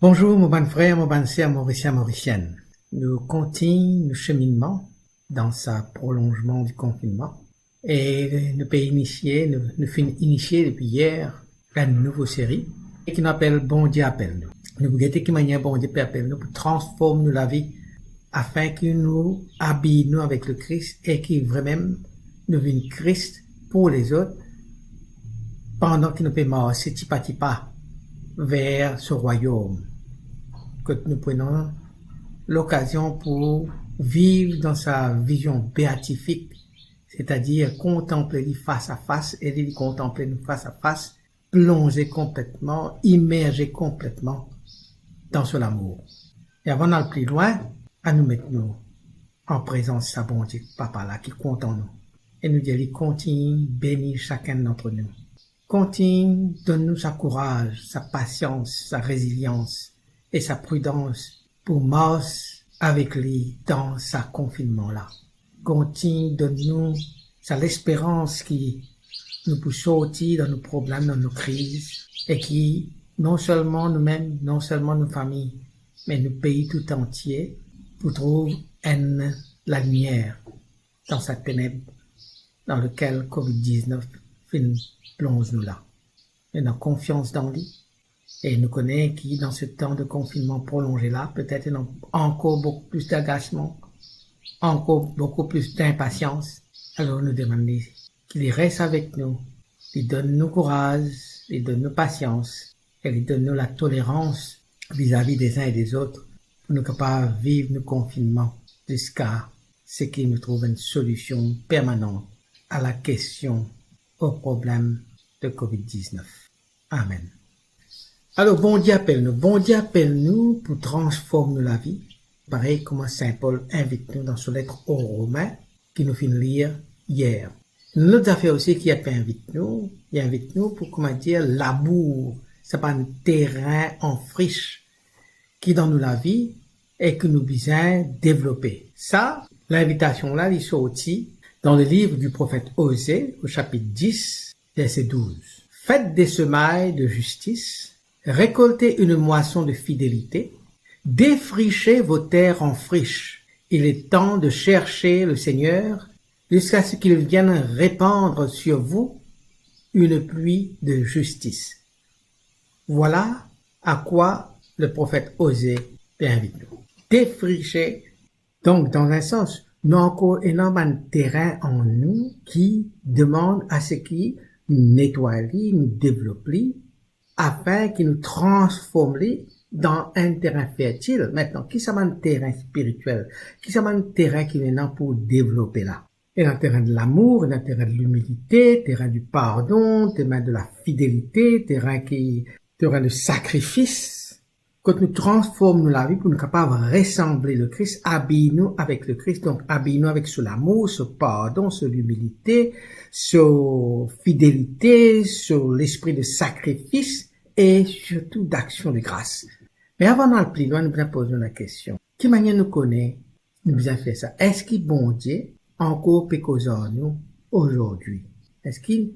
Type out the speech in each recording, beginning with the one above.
Bonjour, mon bon frère, mon bonne sœur, Mauricien, Mauricienne. Nous continuons le cheminement dans sa prolongement du confinement. Et nous pouvons initier, nous finissons initier depuis hier une nouvelle série qui nous appelle Bon Dieu appelle-nous. Nous voulons que manière Bon Dieu appelle nous pour transformer la vie afin que nous habillions avec le Christ et que vraiment nous vîmes Christ pour les autres pendant que nous pouvons marcher petit à pas vers ce royaume. Que nous prenons l'occasion pour vivre dans sa vision béatifique, c'est-à-dire contempler face à face, et les contempler face à face, plonger complètement, immerger complètement dans son amour. Et avant d'aller plus loin, à nous mettre nous en présence de sa bon Dieu, Papa là, qui compte en nous. Et nous dire, il continue, bénir chacun d'entre nous. Continue, donne-nous sa courage, sa patience, sa résilience et sa prudence pour marcher avec lui dans sa confinement-là. Continue, donne-nous l'espérance qui nous peut sortir dans nos problèmes, dans nos crises, et qui, non seulement nous-mêmes, non seulement nos familles, mais nos pays tout entier, pour trouver la lumière dans cette ténèbre dans lequel Covid-19 plonge nous là. Et nous avons confiance dans lui. Et nous connaissons qui, dans ce temps de confinement prolongé là, peut-être ils ont encore beaucoup plus d'agacement, encore beaucoup plus d'impatience. Alors nous demandons qu'il reste avec nous, qu'il donne nous courage, qu'il donne nous patience, et qu'il donne nous la tolérance vis-à-vis des uns et des autres, pour nous capables de vivre nos confinements jusqu'à ce qu'il nous trouve une solution permanente à la question, au problème de Covid-19. Amen. Alors, bon Dieu appelle-nous pour transformer la vie. Pareil comme Saint Paul invite nous dans son lettre aux Romains, qui nous finit lire hier. L'autre affaire aussi qui invite nous pour, l'amour. C'est pas un terrain en friche qui donne nous la vie et que nous besoin développer. Ça, l'invitation là, il sortit dans le livre du prophète Osée, au chapitre 10, verset 12. Faites des semailles de justice, récoltez une moisson de fidélité, défrichez vos terres en friche. Il est temps de chercher le Seigneur jusqu'à ce qu'il vienne répandre sur vous une pluie de justice. Voilà à quoi le prophète Osée invite nous. Défricher. Donc, dans un sens, nous avons encore énormément de terrain en nous qui demande à ce qui nous nettoie, nous développe, afin qu'il nous transforme dans un terrain fertile. Maintenant, qui ça un terrain spirituel? Qui ça un terrain qui est là pour développer là? Et un terrain de l'amour, un terrain de l'humilité, terrain du pardon, terrain de la fidélité, terrain de sacrifice. Quand nous transformons la vie pour nous capables de ressembler le Christ, habille-nous avec le Christ, donc habille-nous avec ce l'amour, ce pardon, ce l'humilité, ce fidélité, sur l'esprit de sacrifice et surtout d'action de grâce. Mais avant d'aller plus loin, nous devons poser la question. Qui manière nous connaît, nous devons faire ça? Est-ce qu'il bon Dieu encore peut causer nous aujourd'hui? Est-ce qu'il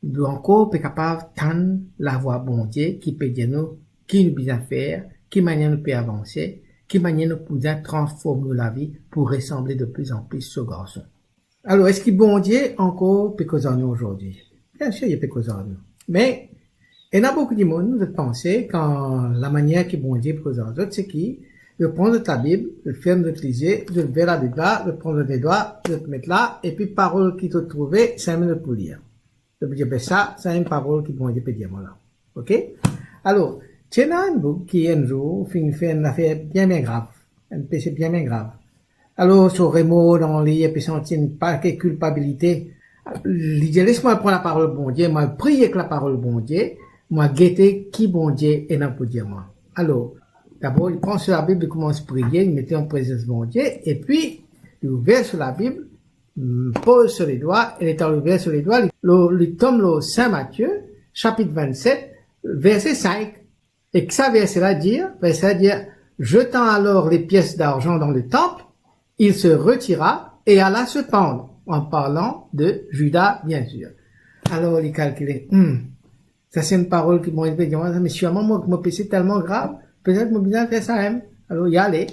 doit encore peut capable d'entendre la voix bon Dieu qui peut dire nous qui nous besoin faire, qui manière nous peut avancer, qui manière nous pouvons transformer la vie pour ressembler de plus en plus ce garçon. Alors, est-ce que bon Dieu encore peut causer nous aujourd'hui? Bien sûr, il peut causer nous. Mais, il y a beaucoup de monde, nous penser quand la manière que bon Dieu peut causer nous, c'est qui? De prendre ta Bible, de fermer de l'utiliser, de lever la Bible là, de prendre les doigts, de te mettre là, et puis parole qui te trouvée, 5 minutes pour lire. Je peux dire, ben ça, c'est une parole qui bon Dieu peut dire moi là. Ok? Alors, c'est un bouc qui un jour fait une affaire bien grave, un péché bien grave. Alors, son remords dans lui, et puis sentir une paquet culpabilité. Il dit, laisse-moi prendre la parole bon Dieu, moi prier avec la parole bon Dieu, moi guetter qui bon Dieu est là pour dire moi. Alors, d'abord, il prend sur la Bible, il commence à prier, il mettait en présence bon Dieu, et puis, il ouvert sur la Bible, pose sur les doigts, et étant ouvert sur les doigts, il tombe le Saint Matthieu, chapitre 27, verset 5. Et que ça verset-là dire, jetant alors les pièces d'argent dans le temple, il se retira et alla se pendre, en parlant de Judas, bien sûr. Alors, il calculait, ça c'est une parole qui m'a dit, mais sûrement, mon péché est tellement grave, peut-être mon besoin faire ça même. Alors, y aller.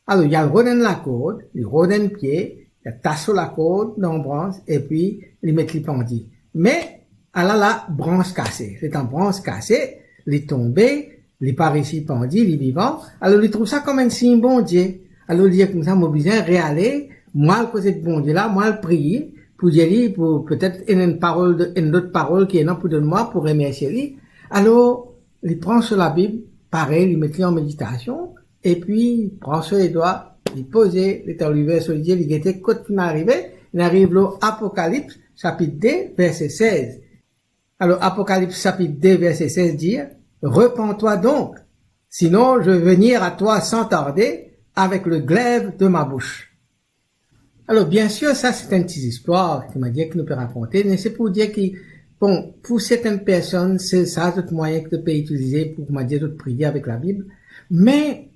Alors, il y a le rodin de la corde, le rodin de pied, il y a tasse sur la corde, dans la branche, et puis, il met les pendis. Mais, elle a la branche cassée. C'est en branche cassée, il est tombé, il est pas ici pendu, il est vivant. Alors, il trouve ça comme un signe bon Dieu. Alors, il dit comme ça, mon besoin réaler, moi, le côté de bon Dieu là, moi, le prier, pour dire, pour peut-être une autre parole qui est non pour de moi, pour remercier lui. Alors, il prend sur la Bible, pareil, il met en méditation, et puis, il prend sur les doigts, il pose, il est arrivé sur le Dieu, il était quand il arrive là, Apocalypse, chapitre 2, verset 16. Alors, Apocalypse, chapitre 2, verset 16 dit, repens-toi donc, sinon je vais venir à toi sans tarder, avec le glaive de ma bouche. Alors, bien sûr, ça, c'est une petite histoire qui m'a dit que nous peut raconter, mais c'est pour dire que, bon, pour certaines personnes, c'est ça, d'autres moyens que tu peux utiliser pour, m'a dit, de prier avec la Bible. Mais,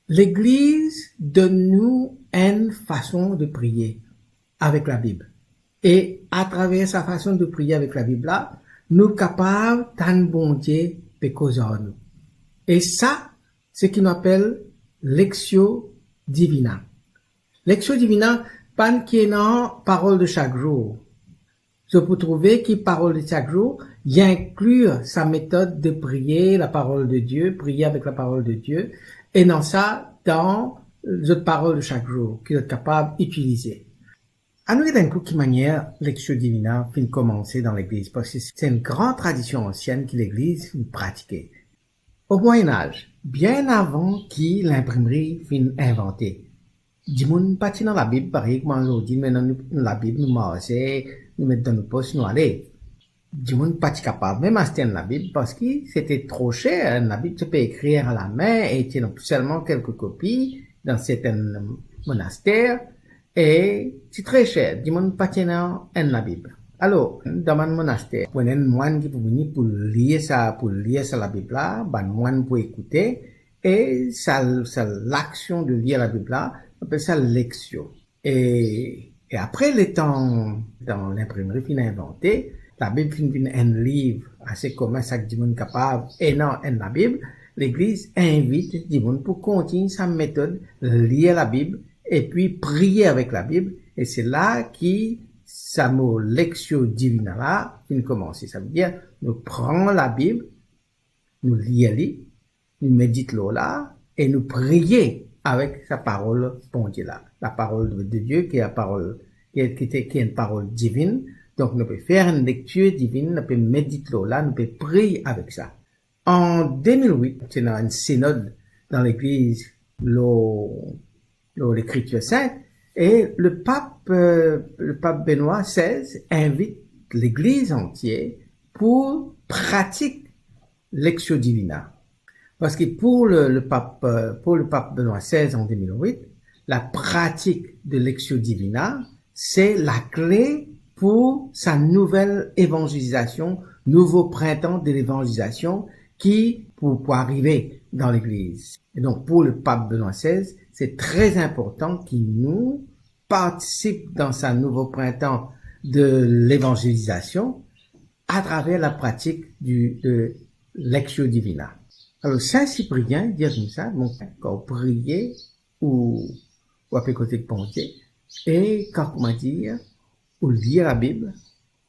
l'Église donne-nous une façon de prier avec la Bible. Et, à travers sa façon de prier avec la Bible là, nous capables d'un bon Dieu de causer en nous. Et ça, c'est ce qu'on appelle Lectio Divina. Lectio Divina, pas qui est dans parole de chaque jour. Je peux trouver que parole de chaque jour, y inclut sa méthode de prier la parole de Dieu, prier avec la parole de Dieu, et dans ça, dans les autres paroles de chaque jour, qu'il est capable d'utiliser. À nous, d'un coup, qui manière, Lectio Divina fin commencer dans l'église, parce que c'est une grande tradition ancienne que l'église fin pratiquer. Au Moyen-Âge, bien avant que l'imprimerie fin inventée, du monde parti dans la Bible, pareil, comme aujourd'hui, mais dans la Bible, nous marcher, nous mettre dans nos poches, nous aller. Du monde parti capable, même acheter la Bible, parce que c'était trop cher. La Bible, tu peux écrire à la main, et tu as seulement quelques copies dans certains monastères, et c'est très cher. Du monde parti dans la Bible. Alors, dans mon monastère, on a un moine qui peut venir pour lire ça la Bible là, ben moine pour écouter, et ça, l'action de lire la Bible là, on appelle ça lectio. Et après le temps, dans l'imprimerie fin inventé, la Bible fin un livre assez commun, ça que du monde capable, et non, la Bible, l'église invite du monde pour continuer sa méthode, lire la Bible, et puis prier avec la Bible, et c'est là qui ça mot Lectio Divina là, fin commencer. Ça veut dire, nous prenons la Bible, nous lisons, nous méditons là, et nous prions avec sa parole, bon Dieu là. La parole de Dieu, qui est la parole, qui est une parole divine. Donc, nous pouvons faire une lecture divine, nous pouvons méditer là, nous pouvons prier avec ça. En 2008, c'est dans un synode dans l'église, l'écriture sainte, et le pape Benoît XVI invite l'église entière pour pratiquer Lectio Divina. Parce que pour le pape Benoît XVI en 2008, la pratique de Lectio Divina, c'est la clé pour sa nouvelle évangélisation, nouveau printemps de l'évangélisation qui, pour arriver dans l'église. Et donc, pour le pape Benoît XVI, c'est très important qu'il nous participe dans sa nouveau printemps de l'évangélisation à travers la pratique de Lectio Divina. Alors, Saint-Cyprien, dire comme ça, bon, quand prier ou à côté de penser, et quand, comment dire, ou lire la Bible,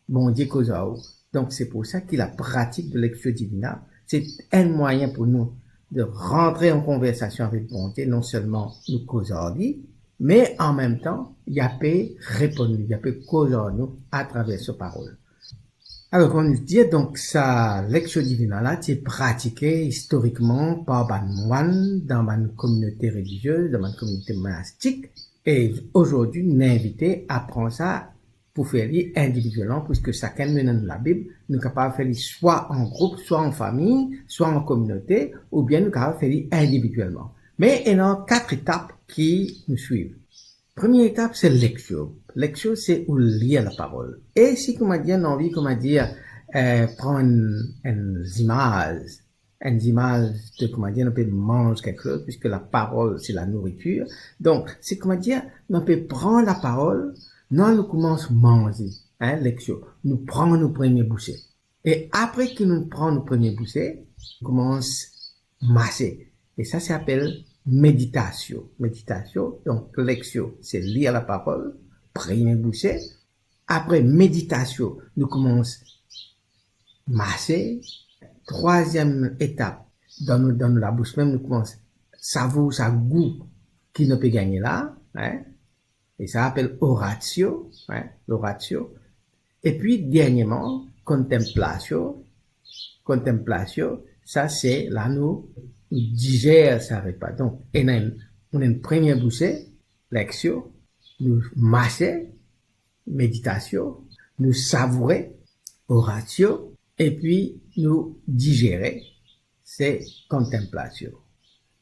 bon Dieu cause à vous. Donc, c'est pour ça que la pratique de Lectio Divina, c'est un moyen pour nous de rentrer en conversation avec bon Dieu, non seulement nous cause à lui, mais en même temps, il a peut répondre, il a peut causer à nous à travers sa parole. Alors, on nous dit donc, ça, Lectio Divina là, c'est pratiqué historiquement par des moines dans une communauté religieuse, dans une communauté monastique, et aujourd'hui, nous invitons à prendre ça pour faire lire individuellement, puisque chacun nous donne la Bible, nous sommes capables de faire lire soit en groupe, soit en famille, soit en communauté, ou bien nous sommes capables de faire lire individuellement. Mais il y a 4 étapes qui nous suivent. Première étape, c'est lectio. Lectio, c'est où lire la parole. Et si, comment dire, on a envie, comment dire, prendre une image de, comment dire, on peut manger quelque chose, puisque la parole, c'est la nourriture. Donc, c'est, comment dire, on peut prendre la parole, nous commençons à manger, lectio. Nous prenons nos premiers bouchées. Et après que nous prenons nos premiers bouchées, on commence à masser. Et ça s'appelle méditation. Méditation, donc lectio, c'est lire la parole, premier bouchée. Après méditation, nous commençons masser. Troisième étape, dans la bouche même, nous commençons savourer sa goût qui ne peut gagner là, hein. Et ça s'appelle oratio, hein, l'oratio. Et puis, dernièrement, contemplation. Contemplation, ça c'est là nous digère ça repas. Donc, on a une première bouchée, lectio, nous masser, méditation, nous savourer, oratio, et puis nous digérer, c'est contemplation.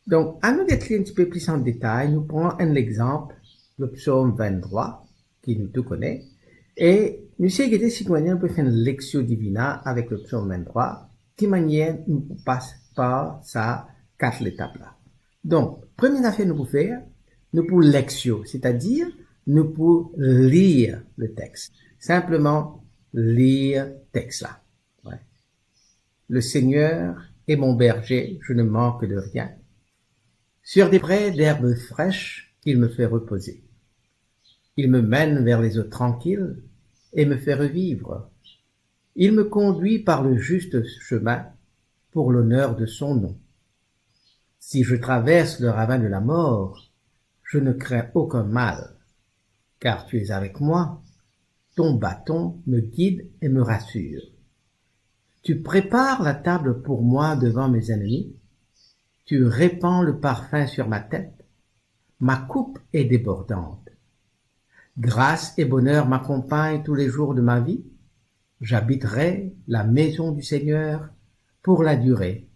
Donc, à nous d'être un petit peu plus en détail, nous prenons un exemple, le psaume 23, qui nous tout connaît, et nous savons que si on peut faire une lectio divina avec le psaume 23, de manière nous passe par ça 4 étapes là. Donc, première affaire nous pouvons faire, nous pouvons lectio, c'est-à-dire nous pouvons lire le texte. Simplement lire le texte là. Ouais. Le Seigneur est mon berger, je ne manque de rien. Sur des prés d'herbes fraîches, il me fait reposer. Il me mène vers les eaux tranquilles et me fait revivre. Il me conduit par le juste chemin pour l'honneur de son nom. Si je traverse le ravin de la mort, je ne crains aucun mal, car tu es avec moi. Ton bâton me guide et me rassure. Tu prépares la table pour moi devant mes ennemis. Tu répands le parfum sur ma tête. Ma coupe est débordante. Grâce et bonheur m'accompagnent tous les jours de ma vie. J'habiterai la maison du Seigneur pour la durée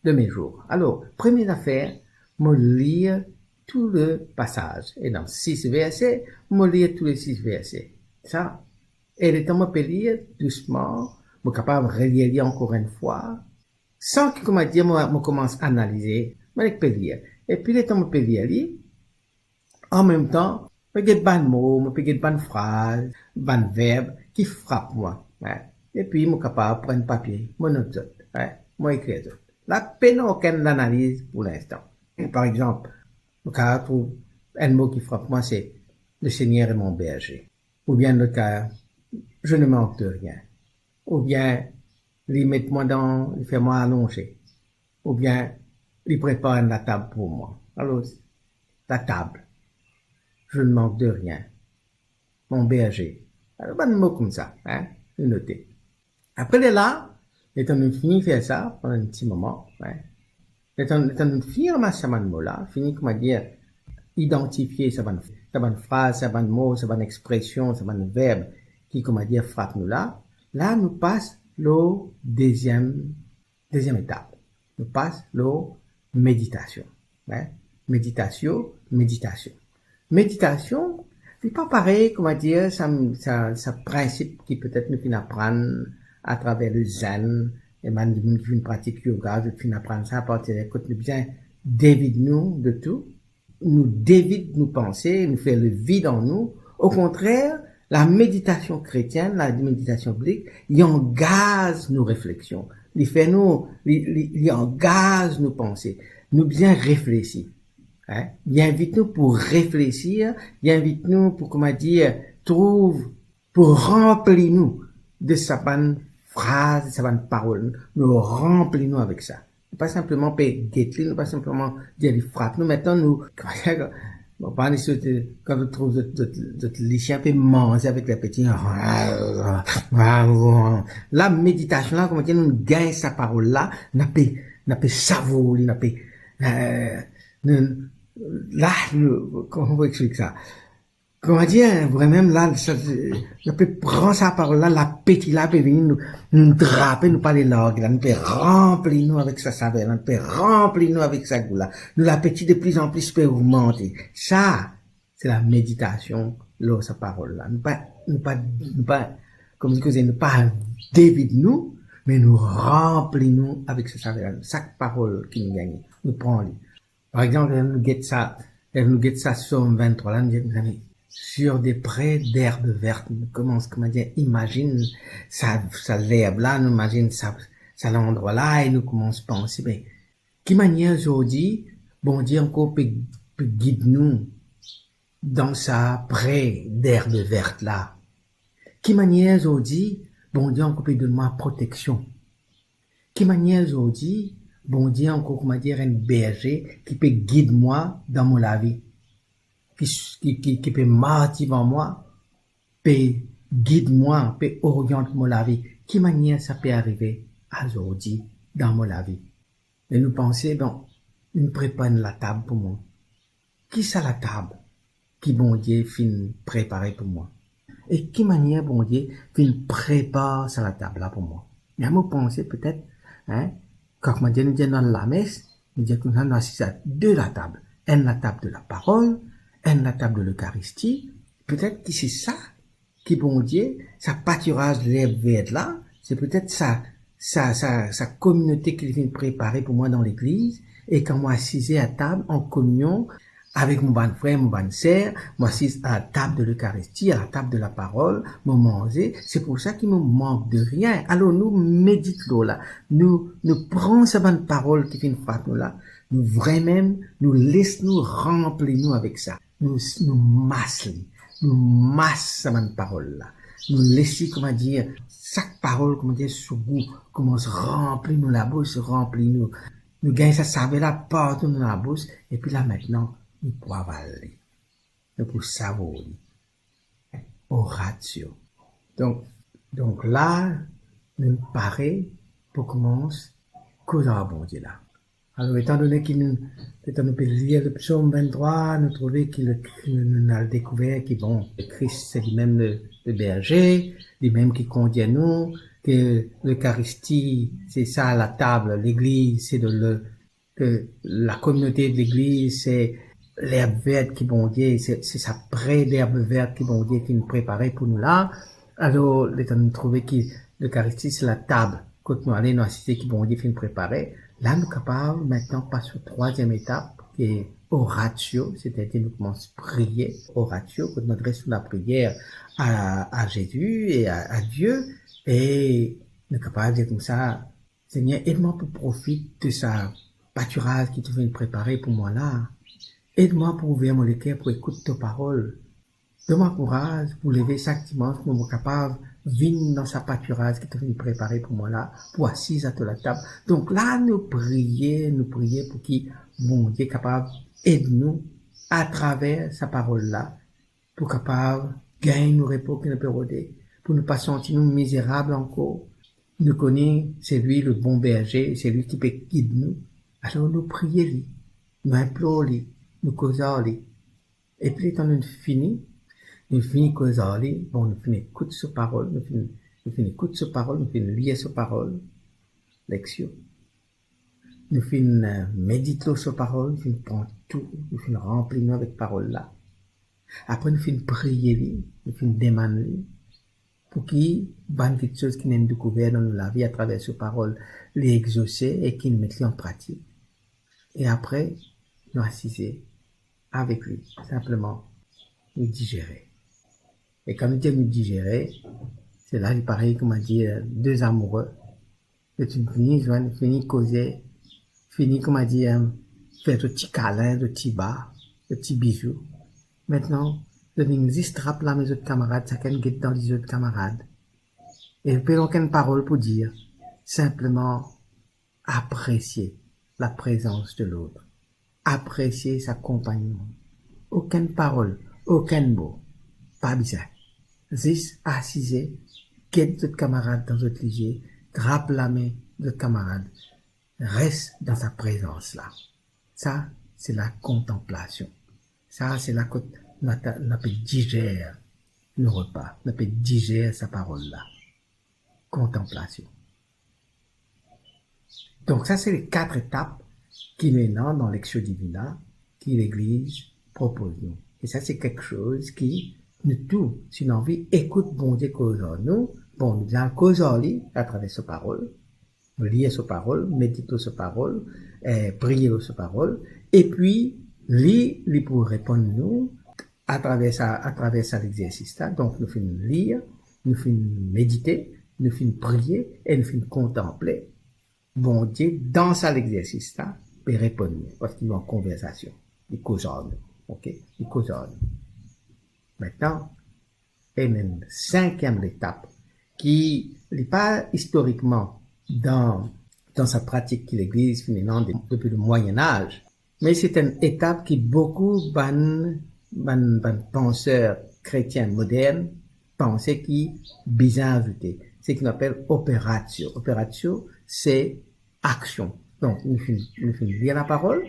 de mes jours. Alors, première affaire, me lire tout le passage. Et dans 6 versets, me lire tous les 6 versets. Ça. Et le temps me peut lire doucement, me capable de relire encore une fois, sans que, comment dire, moi commence à analyser, mais je peux lire. Et puis le temps me peut lire, en même temps, je peux ban mots, je peux ban phrases, ban verbes qui frappent moi. Hein. Et puis, je suis capable de prendre papier, je note, hein, je écris. La peine aucune analyse pour l'instant. Par exemple, le cas où un mot qui frappe moi, c'est le Seigneur est mon berger. Ou bien le cas, je ne manque de rien. Ou bien, il met moi il fait moi allonger. Ou bien, il prépare la table pour moi. Alors, la table. Je ne manque de rien. Mon berger. Alors, un mot comme ça, hein, je noter. Après là, étant donné fini de faire ça, pendant un petit moment, hein, étant donné fini ramasser ce mot-là, fini, comment dire, identifier sa bonne phrase, sa bonne mot, sa bonne expression, sa bonne verbe, qui, comment dire, frappe nous là nous passe le deuxième étape. Nous passe le méditation. Hein? Méditation. Méditation, c'est pas pareil, comment dire, ça principe qui peut-être nous finit apprendre à travers le zen, et même qui fait une pratique yoga, je finis apprendre ça à partir de l'écoute, nous bien dévide nous de tout, nous dévide nos pensées, nous fait le vide en nous. Au contraire, la méditation chrétienne, la méditation biblique, il engage nos réflexions. Il engage nos pensées. Nous bien réfléchir. Hein? Il invite nous pour réfléchir. Il invite nous pour, comment dire, pour remplir nous de sa bonne phrase, de sa bonne parole. Nous remplir nous avec ça. Pas simplement guetter, nous pas simplement dire les frappes. Nous maintenant, nous, bon, pas quand vous trouvez d'autres lichiens, peut manger avec les petits. La méditation là, comment dire, nous gagne sa parole là, n'a pas savourer, là, comment on va expliquer ça? Comment dire, vraiment, là, on peut prendre sa parole là, l'appétit là, peut venir nous draper, nous parler langue, là, nous peut remplir nous avec sa saveur, nous peut remplir nous avec sa goût là. Nous, l'appétit de plus en plus peut augmenter. Ça, c'est la méditation, là, sa parole là. Nous pas, comme je disais, nous pas dévide nous, mais nous remplir nous avec sa saveur. Chaque parole qui nous gagne, nous prenons. Par exemple, nous guette ça, Psaume 23 là, nous disons, sur des prés d'herbes vertes, nous commence, comment dire, imagine ça l'herbe là, nous imagine ça l'endroit là, et nous commence à penser, mais, Qui manière aujourd'hui, bon Dieu encore peut guide nous dans sa près d'herbe verte là. Qui manière aujourd'hui, bon Dieu encore peut donner moi protection. Qui manière aujourd'hui, bon Dieu encore comment dire un berger qui peut guider moi dans mon la vie. Qui peut marcher en moi, peut guider moi, peut orienter mon la vie. Qui manière ça peut arriver aujourd'hui dans mon la vie. Et nous pensons, bon, nous préparons la table pour moi. Qui ça la table qui bon Dieu fin préparer pour moi? Et qui manière bon Dieu fin prépare ça la table là pour moi? Mais à me penser peut-être, hein, quand on dit nous disons dans la messe, nous disons que nous sommes assis à deux la table. Un la table de la parole, un la table de l'Eucharistie. Peut-être que c'est ça qui bon Dieu, sa pâturage l'herbe verte là, c'est peut-être sa communauté qu'il vient préparer pour moi dans l'église, et quand moi assisé à table en communion avec mon bon frère, mon bonne sœur, moi assise à la table de l'Eucharistie, à la table de la parole, me manger, c'est pour ça qu'il me manque de rien. Alors nous méditons là, nous prenons cette bonne parole qui vient faire nous là, nous vraiment, nous laissons nous remplir nous avec ça, nous massons cette bonne parole là, nous laissons, comment dire, chaque parole, comment dire, sous goût, comment se remplir nous la bouche, se remplir nous gagnons ça savait là partout dans la bouche, et puis là maintenant, nous pouvons avaler, nous pouvons savourer, oratio. Donc là, nous paraît pour commencer, cause à bon Dieu là. Alors, étant donné que nous peut lire le psaume 23, nous trouvons nous avons découvert que bon, le Christ c'est lui-même le berger, lui-même qui conduit nous, que l'Eucharistie, c'est ça la table, l'église, c'est que la communauté de l'église, c'est l'herbe verte qui bon Dieu, c'est sa près d'herbe verte qui bon Dieu qui nous préparait pour nous là. Alors, l'étant nous trouver que l'Eucharistie, c'est la table, quand nous allons nous assister qui bon Dieu qui nous préparait. Là, nous sommes capables maintenant passer au troisième étape, qui est oratio, c'est-à-dire nous commençons à prier, oratio, quand nous adressons la prière à Jésus et à Dieu, et nous sommes capables de dire comme ça, Seigneur, aide-moi pour profiter de sa pâturage qui te vient préparer pour moi là. Aide-moi pour ouvrir mon cœur pour écouter tes paroles. Donne-moi courage pour lever chaque dimanche pour me capable venir dans sa pâturage qui te vient préparer pour moi là, pour assise à la table. Donc là, nous prions pour qu'il, mon Dieu, capable, aide-nous à travers sa parole là, pour capable gagner nos repos que nous peut rôder, pour ne pas sentir nous misérables encore. Nous connaissons, c'est lui le bon berger, c'est lui qui peut guider nous. Alors nous prions lui, nous implorons lui, nous causons lui. Et puis, quand nous finissons causant lui, bon, nous finissons écouter sa parole, nous finissons écouter sa parole, nous finissons lire sa parole, lecture. Nous finissons méditer sa parole, nous finissons prendre tout, nous finissons remplir nous avec parole là. Après, nous finissons prier lui, nous finissons demander lui, pour qu'il, bonne quelque chose qui nous découvert dans la vie à travers sa parole, les exaucer et qu'il nous mette en pratique. Et après, nous assiser avec lui, simplement, nous digérer. Et quand nous disons nous digérer, c'est là, il paraît, comme on dit, deux amoureux, que tu finis causer, finis, comme on dit, faire de petits câlins, de petits bas, de petits bisous. Maintenant, je viens distraper là mes autres camarades, chacun guette dans les autres camarades. Et je n'ai aucune parole pour dire, simplement apprécier la présence de l'autre, apprécier sa compagnie. Aucune parole, aucun mot, pas bizarre. Juste assiser, guette d'autres camarades dans votre ligier, grappe la main d'autres camarades, reste dans sa présence là. Ça, c'est la contemplation. Ça, c'est là que nous peut digérer le repas, nous peut digérer sa parole là. Contemplation. Donc ça, c'est les 4 étapes qui maintenant dans l'Lectio Divina, qui l'Église propose nous. Et ça, c'est quelque chose qui, nous tous, si nous envie, écoute bon Dieu cause en nous, bon, nous allons cause en lui, à travers sa parole, lire sa parole, méditer sa parole, prier sa parole, et puis, lui pour répondre nous, à travers ça l'exercice là. Donc, nous finissons lire, nous finissons méditer, nous finissons prier, et nous finissons contempler, bon Dieu, dans ça l'exercice là, peut répondre, parce qu'ils ont en conversation. Ils causent en nous. OK? Ils causent en nous. Maintenant, et même cinquième étape, qui n'est pas historiquement dans sa pratique que l'Église finalement depuis le Moyen Âge, mais c'est une étape qui beaucoup de penseurs chrétiens modernes pensaient qui bien ajouté. C'est ce qu'on appelle opératio. Opératio, c'est action. Donc, nous faisons lire la parole,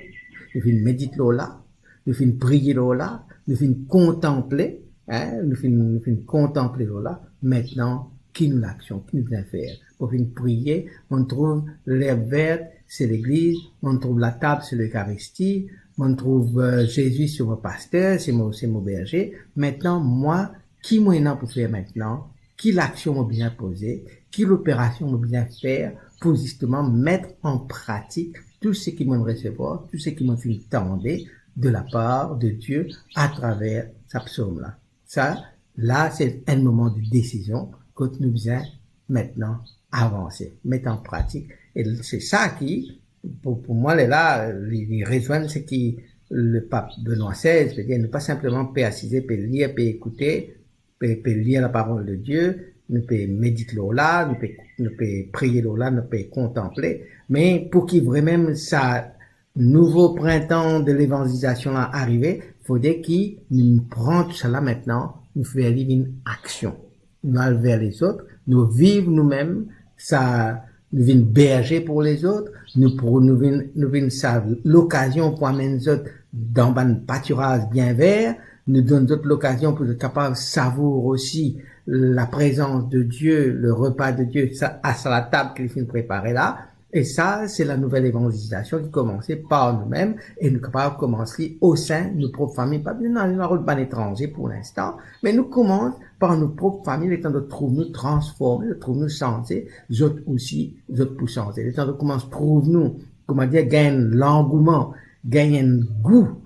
nous faisons méditer là, nous faisons prier là, nous faisons contempler, nous faisons contempler là. Maintenant, qui nous l'action, qui nous vient faire? Pour une prier, on trouve l'herbe verte, c'est l'église, on trouve la table, c'est l'Eucharistie, on trouve Jésus sur mon pasteur, c'est mon berger. Maintenant, moi, qui moi pour faire maintenant? Qui l'action m'a bien posée? Qui l'opération m'a bien faire pour justement mettre en pratique tout ce qui m'a recevoir, tout ce qui m'a fait tendre de la part de Dieu à travers sa psaume-là. Ça, là, c'est un moment de décision que nous devons maintenant avancer, mettre en pratique. Et c'est ça qui, pour moi, là, les rejoindre ce qui le pape Benoît XVI veut dire, ne pas simplement assiser, lire, écouter, lire la parole de Dieu, nous peut méditer là, nous peut prier là, nous peut contempler, mais pour qu'il vraiment ça nouveau printemps de l'évangélisation là arrivé, faudrait qu'il nous prenne tout ça là maintenant, nous faire une action, nous aller vers les autres, nous vivre nous-mêmes, ça nous vient berger pour les autres, nous vient ça l'occasion pour amener les autres dans un pâturage bien vert, nous donne d'autres l'occasion pour être capable de savourer aussi la présence de Dieu, le repas de Dieu à la table qu'il finit de préparer là. Et ça, c'est la nouvelle évangélisation qui commençait par nous-mêmes et nous capables de commencer au sein de nos propres familles, pas bien dans un rôle ban étranger pour l'instant, mais nous commençons par nos propres familles, le temps de trouver nous transformer, de trouver nous changer, les autres aussi, les autres pour changer. Le temps de commencer trouver nous, comment dire, gagner l'engouement, gagner un goût,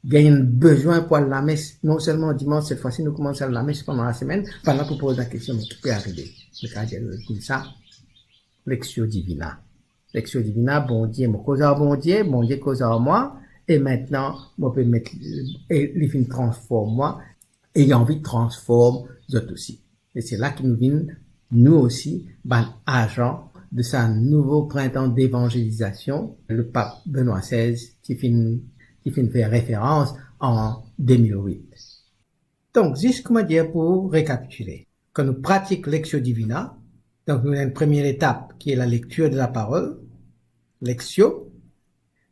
gagner un besoin pour la messe, non seulement dimanche, cette fois-ci, nous commençons la messe pendant la semaine, pendant qu'on pose la question, mais qui peut arriver? Le cas de ça. Lectio divina. Lectio divina, bon Dieu, mon cause à bon Dieu cause à moi, et maintenant, moi, peux mettre, et les films transforment moi, et j'ai envie de transformer les autres aussi. Et c'est là que nous venons, nous aussi, agents de ce nouveau printemps d'évangélisation, le pape Benoît XVI, qui fait référence en 2008. Donc, juste comment dire pour récapituler. Quand nous pratiquons Lectio divina, donc, nous avons une première étape qui est la lecture de la parole, lectio.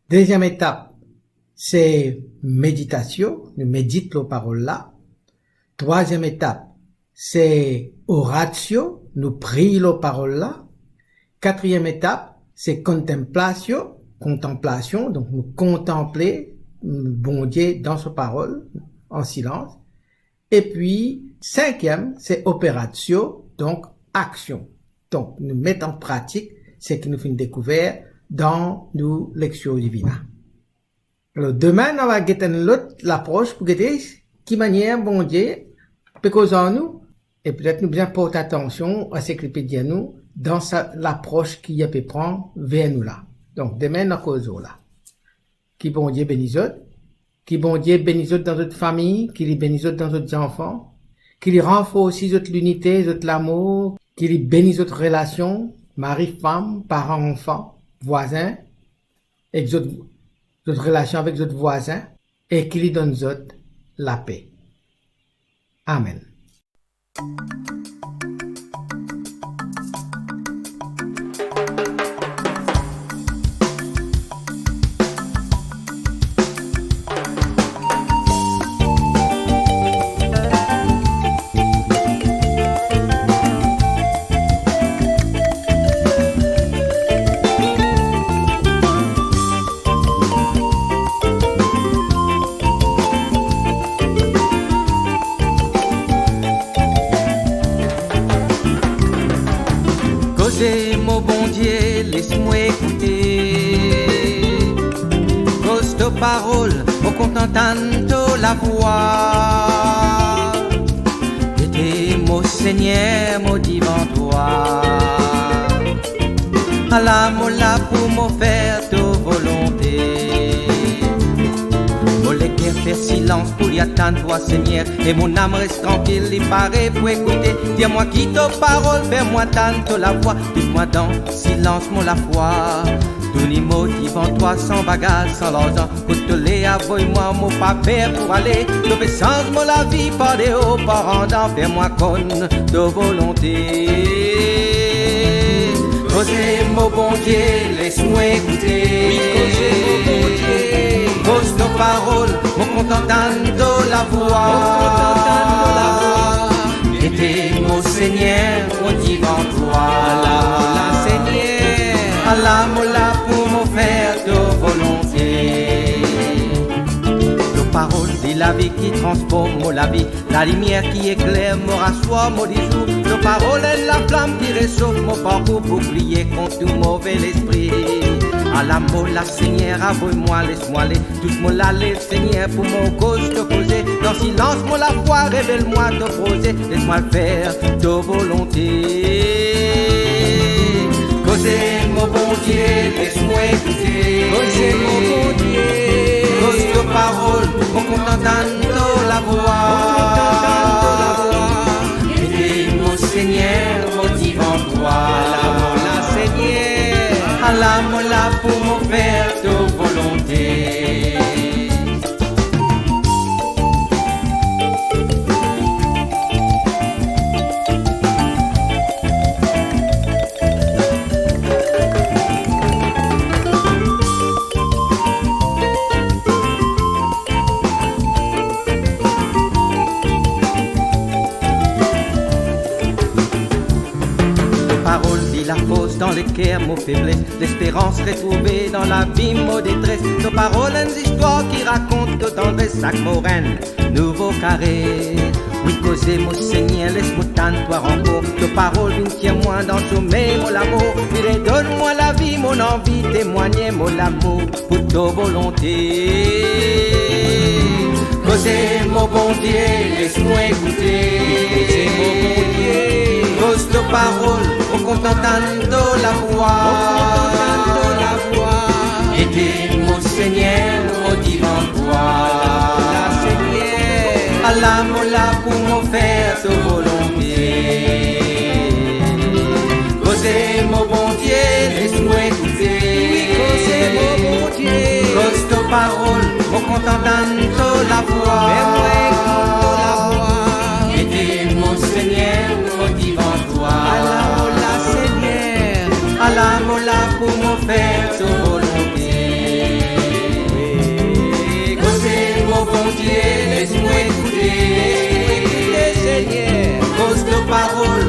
Deuxième étape, c'est méditation, nous méditons la parole là. Troisième étape, c'est oratio, nous prions la parole là. Quatrième étape, c'est contemplation, donc nous contempler bon Dieu dans sa parole, en silence. Et puis, cinquième, c'est operatio, donc action. Donc, nous mettons en pratique ce que nous faisons découvert dans nos lections divines. Alors, demain, on va guetter l'approche pour guetter qui manière, bon Dieu, peut causer en nous, et peut-être nous bien porter attention à ce qu'il peut dire nous dans l'approche qu'il peut prendre vers nous là. Donc, demain, on cause là. Qui bon Dieu bénisse autres, qui bon Dieu bénisse autres dans notre famille, qui les bénisse autres dans notre enfants, qui les renforce aussi notre l'unité, notre l'amour, qu'il bénisse votre relation, mari-femme, parents-enfants, voisins, et votre relation avec votre voisin, et qu'il donne autres la paix. Amen. Mon bon Dieu, laisse-moi écouter. Cause ta parole, au contentant la voix. Et tes mots, Seigneur, mots devant toi. À la mola pour me faire ta volonté. vie attend toi Seigneur, et mon âme reste tranquille, il paraît pour écouter. Dis-moi qui ta parole, fais-moi tantôt la voix, dis-moi dans silence mon la foi. Doni motivant toi sans bagage, sans l'argent, côte-les, avoue-moi mon papier pour aller. L'obéissance, mon la vie, par des hauts parents, fais-moi con de volonté. Causez mon bon Dieu, laisse-moi écouter. Oui, causez mon bon Dieu. Cause nos paroles, mon contentando la voix. Et t'es mon Seigneur, on dit en toi. Allah, Seigneur. Allah, mola pour me faire de volonté. Nos paroles, c'est la vie qui transforme la vie. La lumière qui éclaire, me rassoit, me jour. Nos paroles, est la flamme qui réchauffe mon parcours pour prier contre tout mauvais esprit. Allah, mola, Seigneur, avoue-moi, laisse-moi aller. Tout mon aller, Seigneur, pour mon cause te poser. Dans silence, mon la foi, révèle-moi te poser. Laisse-moi le faire de volonté. Causez mon bon Dieu, laisse-moi écouter. Causez mon bon Dieu. Cause de parole, mon contentando la voix. Et mon Seigneur, motive en toi. Allah, Seigneur. Allah, mola pour me faire de volonté. Parole dit la pose dans les cœurs, mon faiblesse, l'espérance retrouvée dans la vie, mon détresse. Nos paroles, une histoire qui raconte de tendresse, sac moraine, nouveau carré. Oui, causez mon Seigneur, laisse-moi toi encore. Nos paroles, une tiens-moi dans le sommeil, mon amour. Il donne-moi la vie, mon envie, témoigner mon amour pour ta volonté. Causez mon bon Dieu, laisse-moi écouter. Causez mon bon Dieu. Cause de parole, au contentando la voix. Aidez mon Seigneur, au divin toi. Allah, Seigneur. Allah, mola pour me faire de volonté. Causez mon bon Dieu, laisse-moi écouter. Oui, causez mon bon Dieu. Cause de parole, au contentando la voix. Fais-moi écouter la voix. Aidez mon Seigneur, au divin toi. Allah, mola, Seigneur. Allah, mola pour me faire de volonté. Causez mon bon Dieu, laisse-moi écouter. Écoutez, Seigneur. Cause de parole,